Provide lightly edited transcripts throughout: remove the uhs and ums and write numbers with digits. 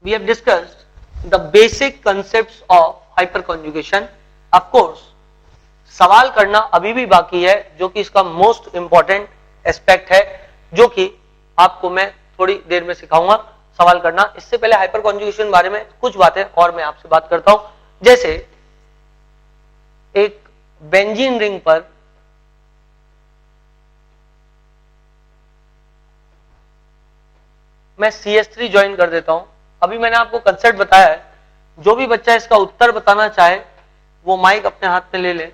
we have discussed the basic concepts of hyperconjugation. Of course, सवाल करना अभी भी बाकी है, जो कि इसका मोस्ट इंपॉर्टेंट एस्पेक्ट है, जो कि आपको मैं थोड़ी देर में सिखाऊंगा सवाल करना। इससे पहले हाइपर कॉन्जुगेशन बारे में कुछ बातें और मैं आपसे बात करता हूं। जैसे एक बेंजीन रिंग पर मैं CH3 ज्वाइन कर देता हूं। अभी मैंने आपको कंसेप्ट बताया है, जो भी बच्चा इसका उत्तर बताना चाहे वो माइक अपने हाथ में ले ले।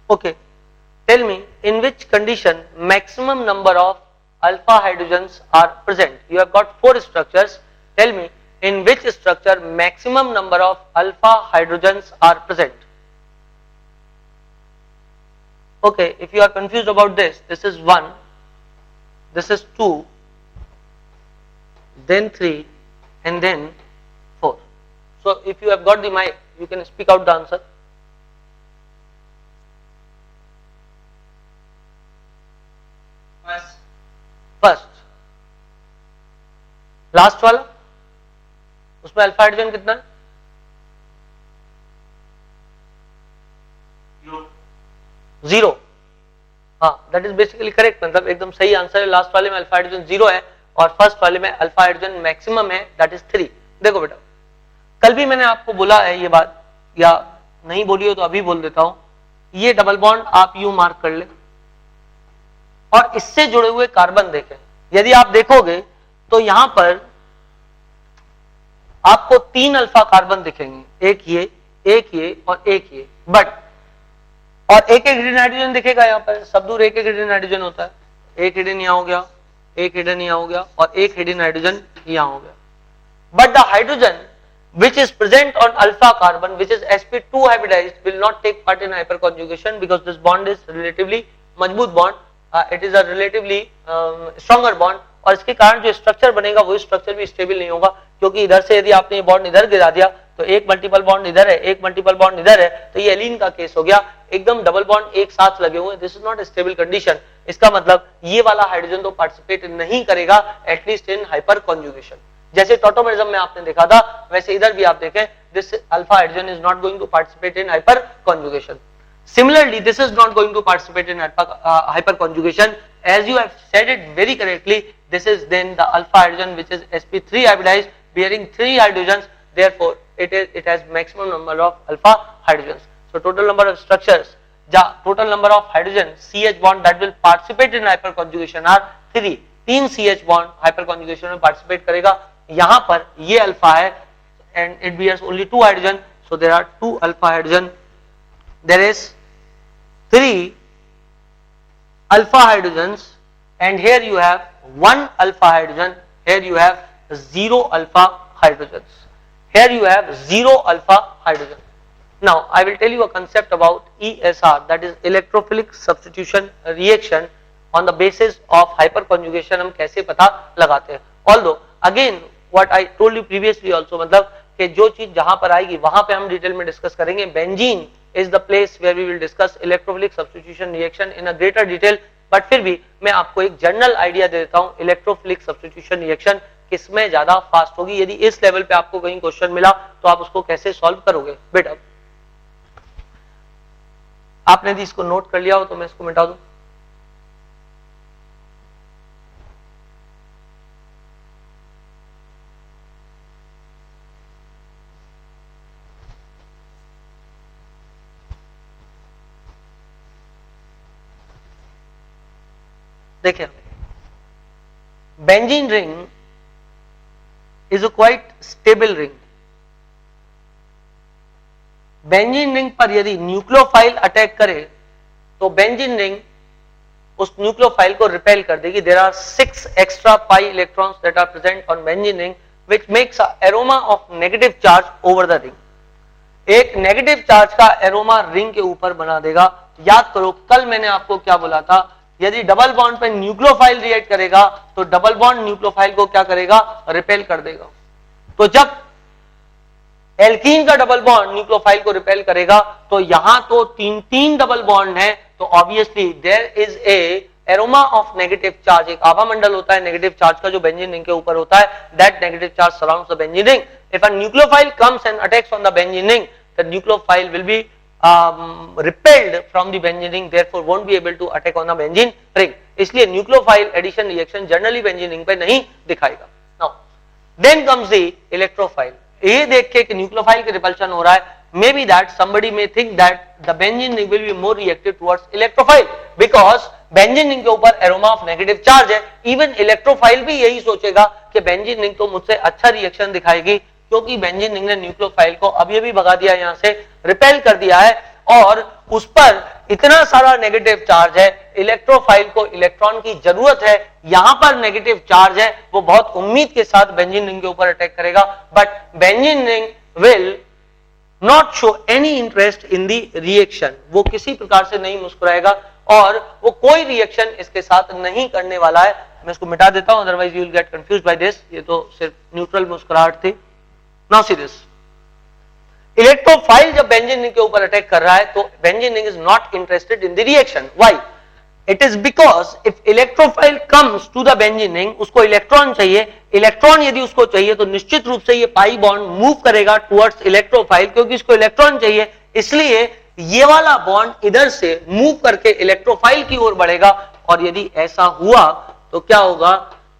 Okay, tell me in which condition maximum number of alpha hydrogens are present. You have got 4 structures. Tell me in which structure maximum number of alpha hydrogens are present. Okay, if you are confused about this is 1, this is 2, then 3 and then 4. So if you have got the mic, you can speak out the answer. First, last वाला, उसमें alpha hydrogen कितना है? 0। हाँ, that is basically correct, मतलब एकदम सही answer है। Last वाले में अल्फा हाइड्रोजन 0 है और फर्स्ट वाले में अल्फा हाइड्रोजन मैक्सिमम है, दैट इज 3। देखो बेटा, कल भी मैंने आपको बोला है ये बात, या नहीं बोली हो तो अभी बोल देता हूं, ये डबल बॉन्ड आप यू मार्क कर ले और इससे जुड़े हुए कार्बन देखें। यदि आप देखोगे तो यहां पर आपको 3 अल्फा कार्बन दिखेंगे, एक ये और एक ये, बट और एक हिडन हाइड्रोजन दिखेगा। यहां पर सब दूर एक हिडन हाइड्रोजन होता है, एक हिडन यहां हो गया, एक हिडन यहां हो गया और एक हिडन हाइड्रोजन यहां हो गया। But the hydrogen which is present on alpha carbon, which is sp2 hybridized, will not take part in hyperconjugation because this bond is relatively मजबूत bond, it is a relatively stronger bond, और इसके कारण जो structure बनेगा वो structure भी stable नहीं होगा, क्योंकि इधर से यदि आपने ये बॉन्ड इधर गिरा दिया तो एक मल्टीपल बॉन्ड इधर है, एक मल्टीपल बॉन्ड इधर है, तो ये एलीन का केस हो गया, एकदम डबल बॉन्ड एक साथ लगे हुए। This is not stable condition. इसका मतलब ये वाला हाइड्रोजन तो पार्टिसिपेट नहीं करेगा एटलीस्ट इन हाइपर कॉन्जुगेशन। जैसे टॉटोमेरिज्म में आपने देखा था, वैसे इधर भी आप देखें, this alpha hydrogen is not going to participate in hyperconjugation. Similarly, this is not going to participate in hyperconjugation. As you have said it very correctly, this is then the alpha hydrogen which is sp3 hybridized bearing 3 hydrogens. Therefore, it has maximum number of alpha hydrogens. So total number of structures, total number of hydrogen CH bond that will participate in hyperconjugation are 3. 3 CH bond hyperconjugation में participate करेगा। यहाँ पर ये alpha है and it bears only 2 hydrogen. So there are 2 alpha hydrogen. There is 3 alpha hydrogens and here you have 1 alpha hydrogen, here you have 0 alpha hydrogens, here you have 0 alpha hydrogen. Now I will tell you a concept about ESR, that is electrophilic substitution reaction, on the basis of hyperconjugation हम कैसे पता लगाते हैं। Although again what I told you previously also, मतलब कि जो चीज जहां पर आएगी वहां पे हम डिटेल में डिस्कस करेंगे। Benzene is the place where we will discuss electrophilic substitution reaction in a greater detail, but फिर भी मैं आपको एक जनरल आइडिया दे देता हूं, इलेक्ट्रोफिलिक सब्स्टिट्यूशन रिएक्शन किसमें ज्यादा फास्ट होगी। यदि इस लेवल पे आपको कहीं क्वेश्चन मिला तो आप उसको कैसे सॉल्व करोगे। बेटा आपने यदि इसको नोट कर लिया हो तो मैं इसको मिटा दूं। देखिए, benzene ring is a quite stable ring. Benzene ring पर यदि न्यूक्लियोफाइल अटैक करे तो बेंजीन रिंग उस न्यूक्लियोफाइल को रिपेल कर देगी. There are 6 extra pi electrons that are present on benzene ring which makes a aroma of negative charge over the ring. एक negative charge का एरोमा रिंग के ऊपर बना देगा. याद करो कल मैंने आपको क्या बोला था, यदि डबल बॉन्ड पे न्यूक्लियोफाइल रिएक्ट करेगा तो डबल बॉन्ड न्यूक्लियोफाइल को क्या करेगा, रिपेल कर देगा. तो जब एल्कीन का डबल बॉन्ड न्यूक्लियोफाइल को रिपेल करेगा तो यहां तो तीन डबल बॉन्ड है, तो obviously there is a aroma of negative charge. एक आभा मंडल होता है नेगेटिव चार्ज का जो बेंजीन रिंग के ऊपर होता है. That negative charge surrounds the benzene ring. If a nucleophile comes and attacks on the benzene ring, the nucleophile will be repelled from the benzene ring, therefore won't be able to attack on the benzene ring. इसलिए nucleophile addition reaction generally benzene ring पे नहीं दिखाएगा. Now then comes the electrophile. ये देख के कि nucleophile के repulsion हो रहा है, may be that somebody may think that the benzene ring will be more reactive towards electrophile because benzene ring के ऊपर एरोमा ऑफ नेगेटिव चार्ज है. इवन इलेक्ट्रोफाइल भी यही सोचेगा कि बेंजीन रिंग तो मुझसे अच्छा रिएक्शन दिखाएगी क्योंकि बेंजीन रिंग ने न्यूक्लियोफाइल को अभी अभी भगा दिया, यहां से रिपेल कर दिया है और उस पर इतना सारा नेगेटिव चार्ज है. इलेक्ट्रोफाइल को इलेक्ट्रॉन की जरूरत है, यहां पर नेगेटिव चार्ज है, वो बहुत उम्मीद के साथ बेंजीन रिंग के ऊपर अटैक करेगा. But benzene ring will not show any interest in the reaction. वो किसी प्रकार से नहीं मुस्कुराएगा और वो कोई रिएक्शन इसके साथ नहीं करने वाला है. मैं इसको मिटा देता हूं, otherwise you will get confuse by this. ये तो सिर्फ न्यूट्रल मुस्कुराहट थी. Now see this. इलेक्ट्रोफाइल जब बेंजीन रिंग के ऊपर अटैक कर रहा है तो benzene ring is not interested in the reaction. Why? It is because if electrophile comes to the benzene ring, उसको इलेक्ट्रॉन चाहिए. इलेक्ट्रॉन यदि उसको चाहिए तो निश्चित रूप से ये पाई बॉन्ड मूव करेगा टुवर्ड्स इलेक्ट्रोफाइल क्योंकि इसको इलेक्ट्रॉन चाहिए. इसलिए ये वाला बॉन्ड इधर से मूव करके इलेक्ट्रोफाइल की ओर बढ़ेगा और यदि ऐसा हुआ तो क्या होगा,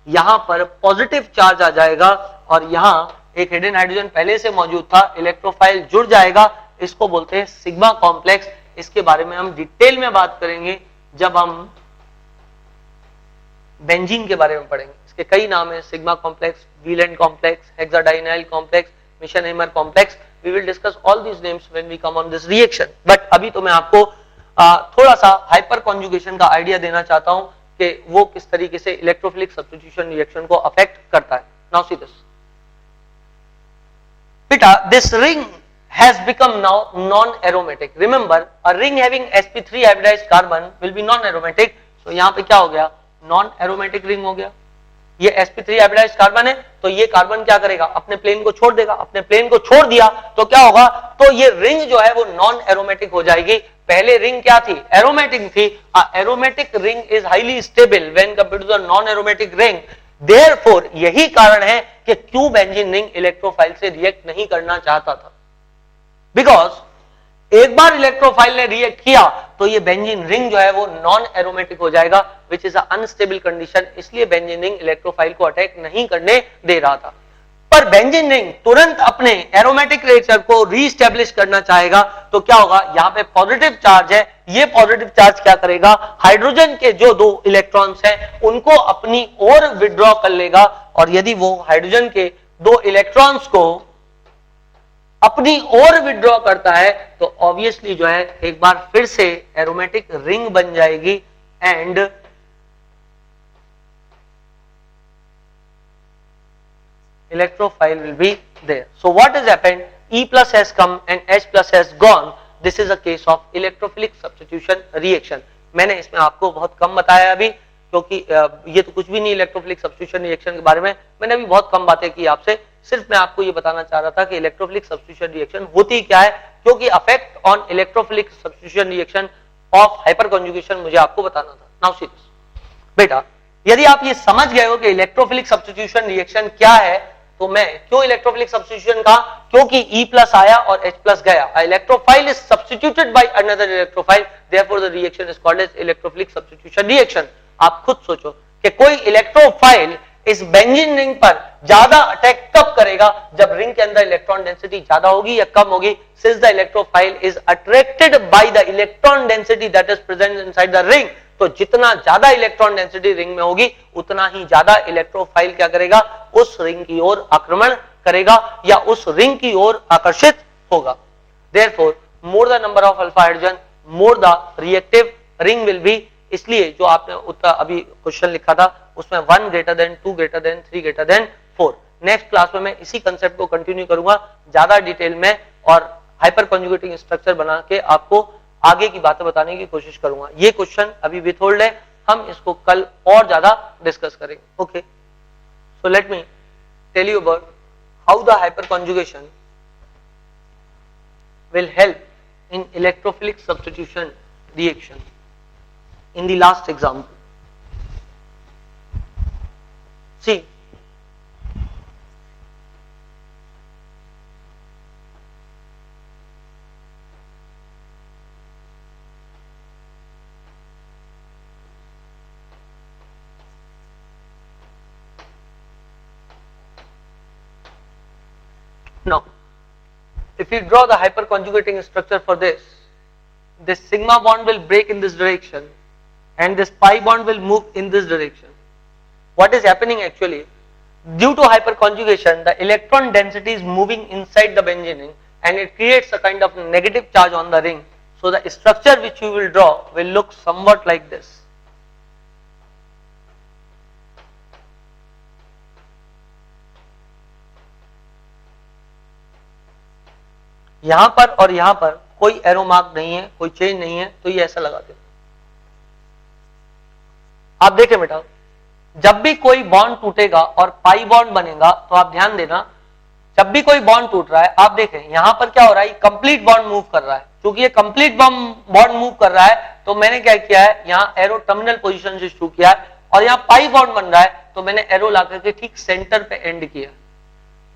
यहां पर पॉजिटिव चार्ज आ जाएगा और यहां एक हिडन हाइड्रोजन पहले से मौजूद था, इलेक्ट्रोफाइल जुड़ जाएगा. इसको बोलते हैं सिग्मा कॉम्प्लेक्स. इसके बारे में हम डिटेल में बात करेंगे जब हम बेंजीन के बारे में पढ़ेंगे. इसके कई नाम है, sigma complex, Wheland complex, hexadienyl complex, Meisenheimer complex. We will discuss all these names when we come on this reaction. But अभी तो मैं आपको थोड़ा सा हाइपर कॉन्जुगेशन का आइडिया देना चाहता हूं कि वो किस तरीके से इलेक्ट्रोफिलिक सब्स्टिट्यूशन रिएक्शन को अफेक्ट करता है. Now see this. Beta, this ring has become now non-aromatic. Remember, a ring having sp3 hybridized carbon will be non-aromatic. So यहाँ पे क्या हो गया, non-aromatic ring हो गया. ये sp3 hybridized carbon है तो ये कार्बन क्या करेगा, अपने प्लेन को छोड़ देगा. अपने प्लेन को छोड़ दिया तो क्या होगा, तो ये रिंग जो है वो non-aromatic हो जाएगी. पहले रिंग क्या थी, एरोमेटिक थी. Aromatic ring is highly stable when compared to the non-aromatic ring. Therefore यही कारण है कि क्यों बेंजीन रिंग इलेक्ट्रोफाइल से रिएक्ट नहीं करना चाहता था. बिकॉज एक बार इलेक्ट्रोफाइल ने रिएक्ट किया तो ये बेंजीन रिंग जो है वो नॉन एरोमेटिक हो जाएगा, विच इज अनस्टेबल कंडीशन. इसलिए बेंजीन रिंग इलेक्ट्रोफाइल को अटैक नहीं करने दे रहा था. पर बेंजीन रिंग तुरंत अपने एरोमेटिक नेचर को रीस्टैब्लिश करना चाहेगा तो क्या होगा, यहां पे पॉजिटिव चार्ज है. ये पॉजिटिव चार्ज क्या करेगा, हाइड्रोजन के जो दो इलेक्ट्रॉन्स हैं उनको अपनी ओर विड्रॉ कर लेगा. और यदि वो हाइड्रोजन के दो इलेक्ट्रॉन्स को अपनी ओर विड्रॉ करता है तो ऑब्वियसली जो है एक बार फिर से एरोमेटिक रिंग बन जाएगी and electrophile will be there. So what has happened, E plus has come and H plus has gone. This is a case of electrophilic substitution reaction. मैंने इसमें आपको बहुत कम बताया अभी क्योंकि ये तो कुछ भी नहीं इलेक्ट्रोफिलिक सब्स्टिट्यूशन रिएक्शन के बारे में मैंने अभी बहुत कम बातें की आपसे. सिर्फ मैं आपको ये बताना चाह रहा था कि इलेक्ट्रोफिलिक सब्स्टिट्यूशन रिएक्शन होती क्या है, क्योंकि affect on electrophilic substitution reaction of hyper conjugation मुझे आपको बताना था. Now see this. बेटा यदि आप ये समझ गए हो कि इलेक्ट्रोफिलिक सब्स्टिट्यूशन रिएक्शन क्या है तो मैं क्यों इलेक्ट्रोफिलिक सब्स्टिट्यूशन का, क्योंकि E प्लस आया और H प्लस गया. Electrophile is substituted by another electrophile, therefore the reaction is called as electrophilic substitution reaction. आप खुद सोचो कि कोई इलेक्ट्रोफाइल इस बेंजीन रिंग पर ज्यादा अटैक कब करेगा, जब रिंग के अंदर इलेक्ट्रॉन डेंसिटी ज्यादा होगी या कम होगी. Since the electrophile is attracted by the electron density that is present inside the ring, तो जितना ज्यादा इलेक्ट्रॉन डेंसिटी रिंग में होगी उतना ही ज्यादा इलेक्ट्रोफाइल क्या करेगा, उस रिंग की ओर आक्रमण करेगा या उस रिंग की ओर आकर्षित होगा. Therefore more the number of alpha hydrogen more the reactive ring will be. इसलिए जो आपने उत्तर अभी क्वेश्चन लिखा था उसमें 1 greater than 2 greater than 3 greater than 4। Next class में मैं इसी कंसेप्ट को कंटिन्यू करूंगा ज्यादा डिटेल में और हाइपर कॉन्जुगेटिंग स्ट्रक्चर बना के आपको आगे की बातें बताने की कोशिश करूंगा। ये क्वेश्चन अभी विथ होल्ड है, हम इसको कल और ज्यादा डिस्कस करेंगे। Okay, so let me tell you about how the hyper conjugation will help in electrophilic substitution reaction in the last example. See, now if you draw the hyperconjugating structure for this sigma bond will break in this direction and this pi bond will move in this direction. What is happening actually? Due to hyperconjugation, the electron density is moving inside the benzene ring and it creates a kind of negative charge on the ring. So the structure which you will draw will look somewhat like this. यहां पर और यहां पर कोई arrow mark नहीं है, कोई change नहीं है, तो ये ऐसा लगाते हो। आप देखें बेटा, जब भी कोई बॉन्ड टूटेगा और पाई बॉन्ड बनेगा तो आप ध्यान देना, जब भी कोई बॉन्ड टूट रहा है आप देखें यहां पर क्या हो रहा है, कंप्लीट बॉन्ड मूव कर रहा है। क्योंकि ये कंप्लीट बॉन्ड मूव कर रहा है तो मैंने क्या किया है, यहां एरो टर्मिनल पोजीशन से शुरू किया है और यहां पाई बॉन्ड बन रहा है तो मैंने एरो ला करके ठीक सेंटर पे एंड किया।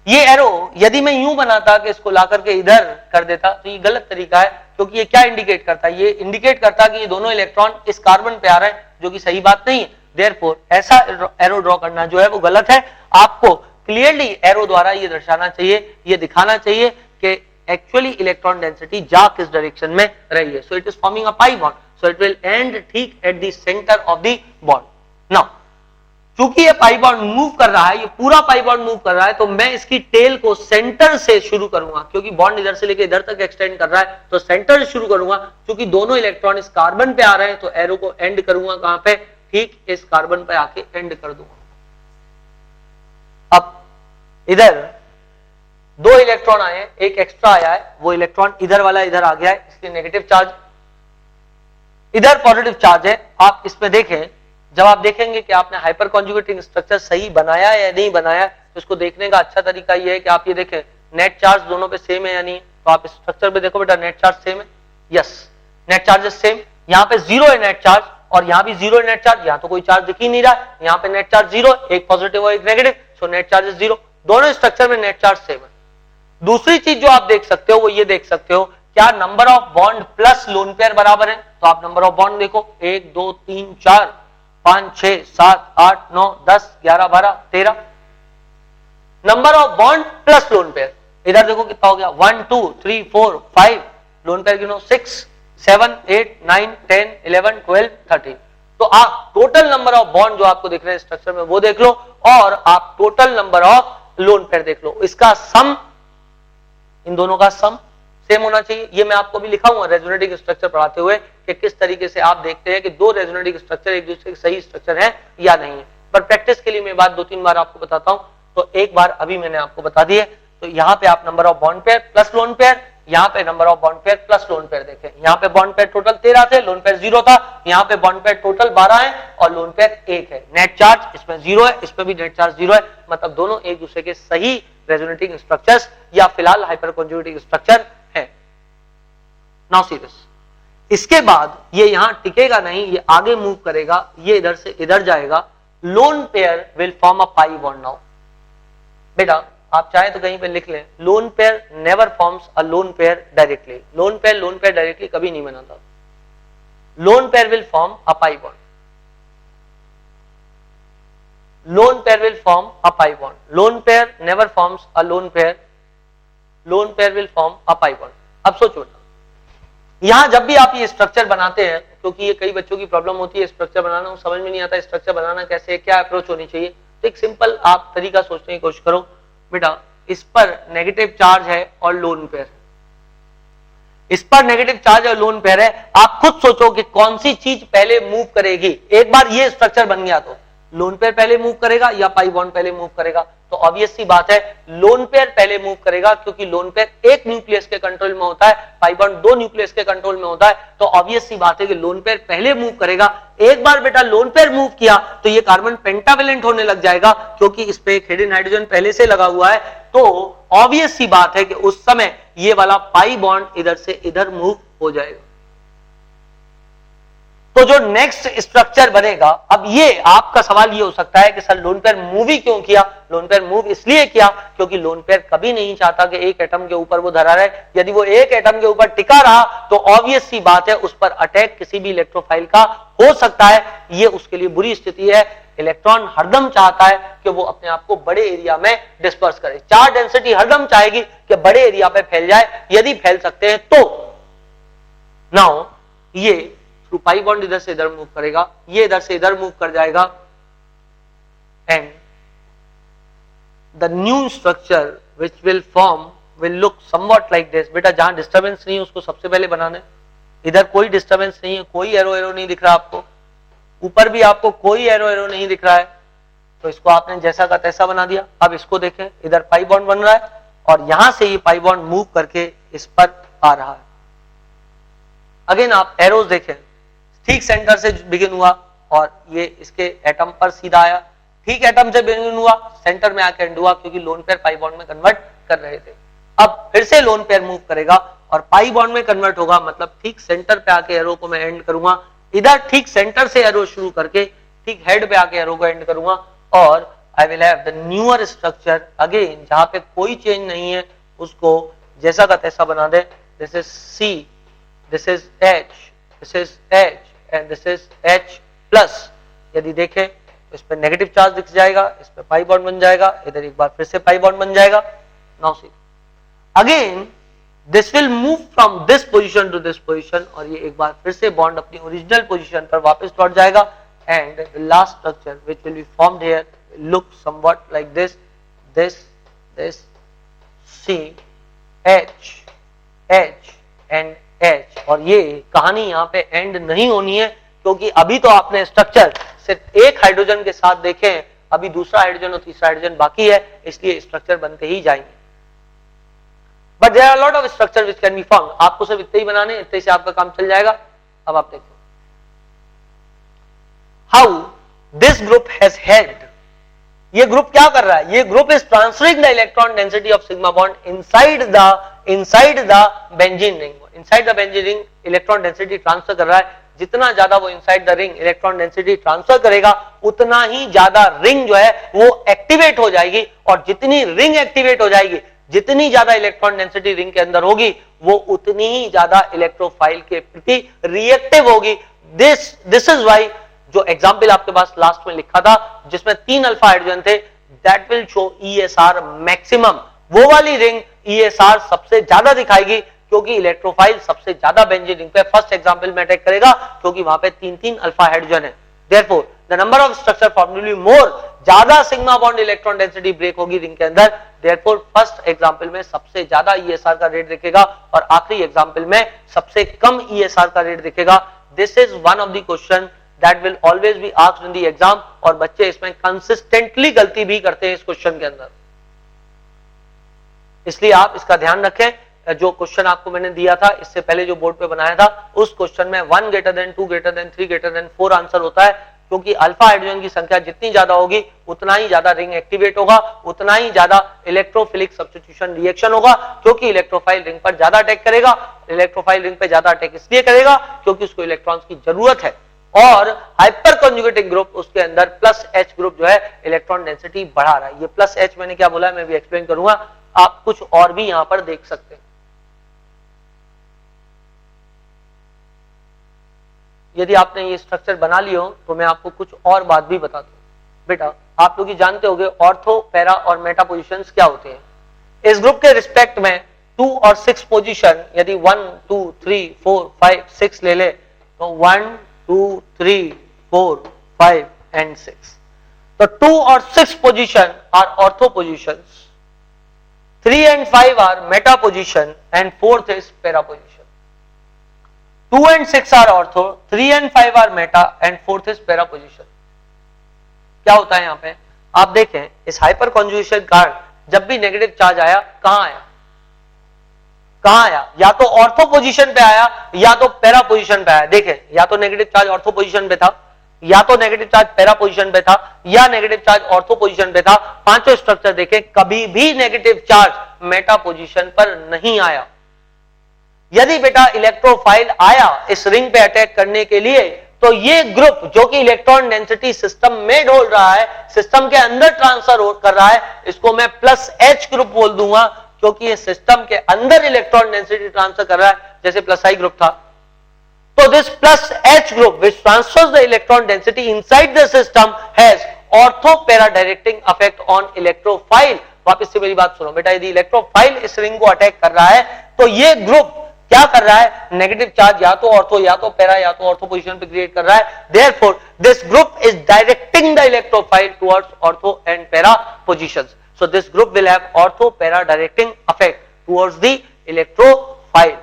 ये एरो यदि मैं यूं बनाता कि इसको ला करके इधर कर देता तो ये गलत तरीका है, क्योंकि ये क्या इंडिकेट करता है, ये इंडिकेट करता है कि ये दोनों इलेक्ट्रॉन इस कार्बन पे आ रहे हैं, जो कि सही बात नहीं है। देयरफॉर ऐसा एरो ड्रॉ करना जो है वो गलत है। आपको क्लियरली एरो द्वारा ये दर्शाना चाहिए, ये दिखाना चाहिए कि एक्चुअली इलेक्ट्रॉन डेंसिटी जा किस डायरेक्शन में रही है। So it is forming a pi bond, so it will end ठीक at the centre of the bond. Now चूंकि ये पाई बॉन्ड मूव कर रहा है, ये पूरा पाई बॉन्ड मूव कर रहा है, तो मैं इसकी टेल को सेंटर से शुरू करूंगा, क्योंकि बॉन्ड इधर से लेके इधर तक एक्सटेंड कर रहा है तो सेंटर से शुरू करूंगा। क्योंकि दोनों इलेक्ट्रॉन इस कार्बन पे आ रहे हैं तो एरो को एंड करूंगा कहां पे, ठीक इस कार्बन पे आके एंड कर दूंगा। अब इधर दो इलेक्ट्रॉन आए हैं, एक एक्स्ट्रा आया है, वो इलेक्ट्रॉन इधर वाला इधर आ गया है, इसलिए नेगेटिव चार्ज, इधर पॉजिटिव चार्ज है। आप इसमें देखें, जब आप देखेंगे कि आपने हाइपर कॉन्जुगेटिंग स्ट्रक्चर सही बनाया है या नहीं बनाया, तो इसको देखने का अच्छा तरीका यह है कि आप ये देखें नेट चार्ज दोनों पे सेम है या नहीं। तो आप इस स्ट्रक्चर पे देखो बेटा, नेट चार्ज सेम है, यस नेट चार्ज सेम। यहाँ पे जीरो है नेट चार्ज और यहाँ भी जीरो है नेट चार्ज, यहाँ तो कोई चार्ज दिख ही नहीं रहा है, यहाँ पे नेट चार्ज जीरो, एक पॉजिटिव और एक negative, so net charge zero. दोनों स्ट्रक्चर में नेट चार्ज सेम है। दूसरी चीज जो आप देख सकते हो वो ये देख सकते हो, क्या number of bond plus lone pair बराबर है। तो आप नंबर ऑफ बॉन्ड देखो, 1 2 3 4 5 6 7 8 9 10 11 12 13, number of bond plus lone pair. इधर देखो कितना हो गया, 1 2 3 4 5, लोन पेयर गिनो 6 7 8 9 10 11 12 13। तो आप टोटल नंबर ऑफ बॉन्ड जो आपको दिख रहे हैं स्ट्रक्चर में वो देख लो, और आप total number of lone pair देख लो। इसका सम, इन दोनों का सम सेम होना चाहिए। ये मैं आपको भी लिखा हुआ रेजोनेटिंग स्ट्रक्चर पढ़ाते हुए कि किस तरीके से आप देखते हैं कि दो रेजोनेटिंग स्ट्रक्चर एक दूसरे के सही स्ट्रक्चर है या नहीं है। पर प्रैक्टिस के लिए मैं बात 2-3 बार आपको बताता हूं, तो एक बार अभी मैंने आपको बता दी है। तो यहाँ पे आप number of bond pair plus lone pair, यहाँ पे number of bond pair plus lone pair देखें। यहाँ पे बॉन्ड पेयर टोटल 13 थे, लोन पेयर 0 था। यहाँ पे बॉन्ड पेयर टोटल 12 है और लोन पेयर 1 है। नेट चार्ज इसमें 0 है, इसमें भी नेट चार्ज 0 है, मतलब दोनों एक दूसरे के सही रेजोनेटिंग स्ट्रक्चर्स या फिलहाल हाइपर कॉन्जुगेटिंग स्ट्रक्चर है। नाउ सीरियस, इसके बाद ये यहां टिकेगा नहीं, ये आगे मूव करेगा, ये इधर से इधर जाएगा, lone pair will form a pi bond. Now बेटा आप चाहे तो कहीं पे लिख लें, lone pair never forms a lone pair directly. Lone pair directly कभी नहीं बनाता। Lone pair will form a pi bond, lone pair will form a pi bond. Lone pair never forms a lone pair, lone pair will form a pi bond. अब सोचो यहां जब भी आप ये स्ट्रक्चर बनाते हैं, क्योंकि ये कई बच्चों की प्रॉब्लम होती है स्ट्रक्चर बनाना, समझ में नहीं आता स्ट्रक्चर बनाना कैसे है, क्या अप्रोच होनी चाहिए। तो एक सिंपल आप तरीका सोचने की कोशिश करो बेटा, इस पर नेगेटिव चार्ज है और लोन पेयर, इस पर नेगेटिव चार्ज और लोन पेयर है, आप खुद सोचो कि कौन सी चीज पहले मूव करेगी। एक बार ये स्ट्रक्चर बन गया तो लोन पेयर पहले मूव करेगा या पाई बॉन्ड पहले मूव करेगा? तो ऑब्वियस सी बात है लोन पेयर पहले मूव करेगा, क्योंकि लोन पेयर एक न्यूक्लियस के कंट्रोल में होता है, पाई बॉन्ड दो न्यूक्लियस के कंट्रोल में होता है। तो ऑब्वियस सी बात है कि लोन पेयर पहले मूव करेगा। एक बार बेटा लोन पेयर मूव किया तो ये कार्बन पेंटावेलेंट होने लग जाएगा, क्योंकि इस पे एक हिडन हाइड्रोजन पहले से लगा हुआ है। तो ऑब्वियस सी बात है कि उस समय ये वाला पाई बॉन्ड इधर से इधर मूव हो जाएगा। तो जो नेक्स्ट स्ट्रक्चर बनेगा, अब ये आपका सवाल ये हो सकता है कि सर लोन पेयर मूव ही क्यों किया? लोन पेयर मूव इसलिए किया क्योंकि लोन पेयर कभी नहीं चाहता कि एक एटम के ऊपर वो धरा रहे। यदि वो एक एटम के ऊपर टिका रहा तो ऑब्वियस सी बात है उस पर अटैक किसी भी इलेक्ट्रोफाइल का हो सकता है। ये उसके लिए बुरी स्थिति है। इलेक्ट्रॉन हरदम चाहता है कि वो अपने आप को बड़े एरिया में डिस्पर्स करे। चार्ज डेंसिटी हरदम चाहेगी कि बड़े एरिया पे फैल जाए। यदि फैल सकते हैं तो नाउ ये थ्रू पाई बॉन्ड इधर से इधर मूव करेगा, ये इधर से इधर मूव कर जाएगा, and the new structure which will form will look somewhat like this. बेटा जहां डिस्टर्बेंस नहीं है उसको सबसे पहले बनाना है। इधर कोई डिस्टर्बेंस नहीं है, कोई एरो एरो नहीं दिख रहा आपको, ऊपर भी आपको कोई एरो एरो नहीं दिख रहा है, तो इसको आपने जैसा का तैसा बना दिया। अब इसको देखें, इधर पाई बॉन्ड बन रहा है और यहां से ये पाई बॉन्ड मूव करके इस पर आ रहा है। अगेन आप एरोज देखें, ठीक सेंटर से बिगिन हुआ और ये इसके एटम पर सीधा आया, ठीक एटम से बिगिन हुआ, सेंटर में आके एंड हुआ, क्योंकि लोन पेयर पाई बॉन्ड में कन्वर्ट कर रहे थे। अब फिर से लोन पेयर मूव करेगा और पाई बॉन्ड में कन्वर्ट होगा, मतलब ठीक सेंटर पे आके एरो को मैं एंड करूंगा। इधर ठीक सेंटर से एरो शुरू करके ठीक हेड पे आके एरो को एंड करूंगा और I will have the newer structure. Again जहां पे कोई चेंज नहीं है उसको जैसा का तैसा बना दे। This is C, this is H, this is H and this is H plus. यदि देखें तो इस पे नेगेटिव चार्ज दिख जाएगा, इस पे पाई बॉन्ड बन जाएगा, इधर एक बार फिर से पाई बॉन्ड बन जाएगा। Now see again this will move from this position to this position और ये एक बार फिर से बॉन्ड अपनी ओरिजिनल पोजीशन पर वापस लौट जाएगा and the last structure which will be formed here look somewhat like this, this, this, C, H, H and H। और ये कहानी यहां पे एंड नहीं होनी है, क्योंकि अभी तो आपने स्ट्रक्चर सिर्फ एक हाइड्रोजन के साथ देखे हैं, अभी दूसरा हाइड्रोजन और तीसरा हाइड्रोजन बाकी है, इसलिए स्ट्रक्चर बनते ही जाएंगे। But there are lot of structure which can be formed. आपको सिर्फ इतने ही बनाने, इतने से आपका काम चल जाएगा। अब आप देखो how this group has held. ये ग्रुप क्या कर रहा है? ये group is transferring the electron density of sigma bond inside the benzene ring. Inside the benzene ring electron density transfer कर रहा है। जितना ज्यादा वो inside the ring electron density transfer करेगा उतना ही ज्यादा रिंग जो है वो एक्टिवेट हो जाएगी, और जितनी रिंग एक्टिवेट हो जाएगी, जितनी ज्यादा इलेक्ट्रॉन डेंसिटी रिंग के अंदर होगी, वो उतनी ही ज्यादा इलेक्ट्रोफाइल के प्रति रिएक्टिव होगी। दिस इज व्हाई जो एग्जाम्पल आपके पास लास्ट में लिखा था जिसमें 3 अल्फा हाइड्रोजन थे, that will show ESR maximum. वो वाली रिंग ESR सबसे ज्यादा दिखाएगी, क्योंकि इलेक्ट्रोफाइल सबसे ज्यादा बेंजीन रिंग पे फर्स्ट एग्जांपल में अटैक करेगा, क्योंकि वहां पे 3-3 अल्फा हाइड्रोजन है। Therefore the number of structure formed will be more, ज्यादा sigma bond electron density break होगी रिंग के अंदर। देयरफॉर फर्स्ट एग्जांपल में सबसे ज्यादा ESR का रेट दिखेगा और आखिरी एग्जांपल में सबसे कम ESR का रेट दिखेगा। This is one of the question that will always be asked in the exam, और बच्चे इसमें कंसिस्टेंटली गलती भी करते हैं इस क्वेश्चन के अंदर, इसलिए आप इसका ध्यान रखें। जो क्वेश्चन आपको मैंने दिया था इससे पहले जो बोर्ड पे बनाया था, उस क्वेश्चन में 1 greater than 2 greater than 3 greater than 4 answer होता है, क्योंकि अल्फा हाइड्रोजन की संख्या जितनी ज्यादा होगी उतना ही ज्यादा रिंग एक्टिवेट होगा, उतना ही ज्यादा इलेक्ट्रोफिलिक सब्स्टिट्यूशन रिएक्शन होगा, क्योंकि इलेक्ट्रोफाइल रिंग पर ज्यादा अटैक करेगा। इलेक्ट्रोफाइल रिंग पे ज्यादा अटैक इसलिए करेगा क्योंकि उसको इलेक्ट्रॉन्स की जरूरत है, और हाइपर कॉन्जुगेटिंग ग्रुप उसके अंदर प्लस H ग्रुप जो है इलेक्ट्रॉन डेंसिटी बढ़ा रहा है। ये प्लस H मैंने क्या बोला है मैं भी एक्सप्लेन करूंगा, आप कुछ और भी यहां पर देख सकते हैं। यदि आपने ये स्ट्रक्चर बना लिया हो तो मैं आपको कुछ और बात भी बता दूं। बेटा आप लोग जानते होंगे ऑर्थो, पैरा और मेटा पोजीशंस क्या होते हैं। इस ग्रुप के रिस्पेक्ट में 2 और 6 पोजीशन, यदि 1 2 3 4 5 6 ले ले तो 1 2 3 4 5 and 6, तो 2 और 6 position are ortho positions, 3 and 5 are meta position and 4th is para position। 2 and 6 are ortho, 3 and 5 are meta and 4th is para position. क्या होता है यहां पे आप देखें इस हाइपर कॉन्जुगेशन कार्ड जब भी नेगेटिव चार्ज आया कहां आया, कहां आया, या तो ऑर्थो पोजीशन पे आया या तो पैरा पोजीशन पे आया. देखें या तो नेगेटिव चार्ज ऑर्थो पोजीशन पे था, या तो नेगेटिव चार्ज पैरा पोजीशन पे था, या नेगेटिव चार्ज ऑर्थो पोजीशन पे था. पांचों स्ट्रक्चर देखें कभी भी नेगेटिव चार्ज मेटा पोजीशन पर नहीं आया. यदि बेटा इलेक्ट्रोफाइल आया इस रिंग पे अटैक करने के लिए तो ये ग्रुप जो कि इलेक्ट्रॉन डेंसिटी सिस्टम में ढोल रहा है, सिस्टम के अंदर ट्रांसफर कर रहा है, इसको मैं प्लस एच ग्रुप बोल दूंगा क्योंकि ये सिस्टम के अंदर इलेक्ट्रॉन डेंसिटी ट्रांसफर कर रहा है जैसे प्लस आई ग्रुप था. तो this plus H group which transverse the electron density inside the system has ortho para directing effect on electrophile. वापस से मेरी बात सुनो बेटा, यदि इलेक्ट्रोफाइल इस रिंग को अटैक कर रहा है तो ये ग्रुप क्या कर रहा है, नेगेटिव चार्ज या तो ऑर्थो या तो पैरा या तो ऑर्थो पोजीशन पे क्रिएट कर रहा है. Therefore this group is directing the electrophile towards ortho and para positions. So this group will have ortho para directing effect towards the electrophile.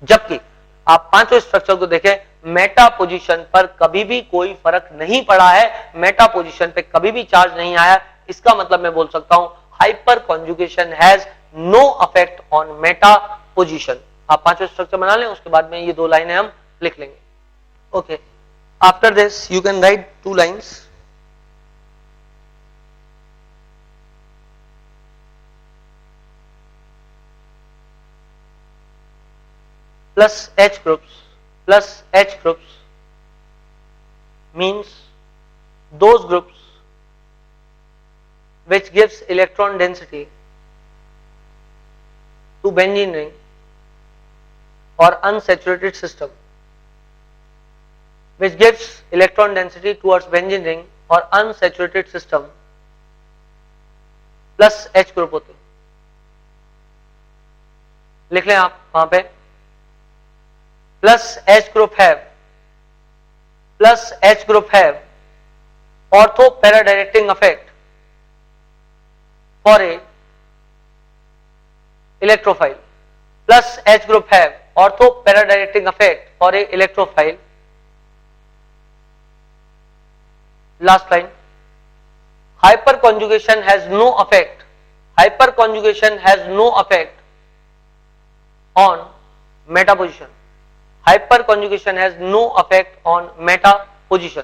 जबकि आप पांचों स्ट्रक्चर को देखें मेटा पोजीशन पर कभी भी कोई फर्क नहीं पड़ा है, मेटा पोजीशन पे कभी भी चार्ज नहीं आया. इसका मतलब मैं बोल सकता हूं hyper conjugation has no effect on meta position. आप पांचों स्ट्रक्चर बना लें, उसके बाद में ये दो लाइनें हम लिख लेंगे. Okay, after this you can write 2 lines. plus H groups means those groups which gives electron density to benzene ring or unsaturated system, which gives electron density towards benzene ring or unsaturated system plus H group होते. लिख लें आप वहां पे plus H group have ortho para directing effect for a electrophile. Plus H group have ortho para directing effect for a electrophile. Last line. Hyperconjugation has no effect. Hyperconjugation has no effect on meta position. Hyper conjugation has no effect on meta position.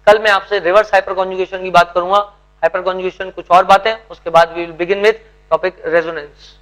कल मैं आपसे reverse hyper conjugation की बात करूंगा. Hyper conjugation कुछ और बातें, उसके बाद we will begin with topic resonance.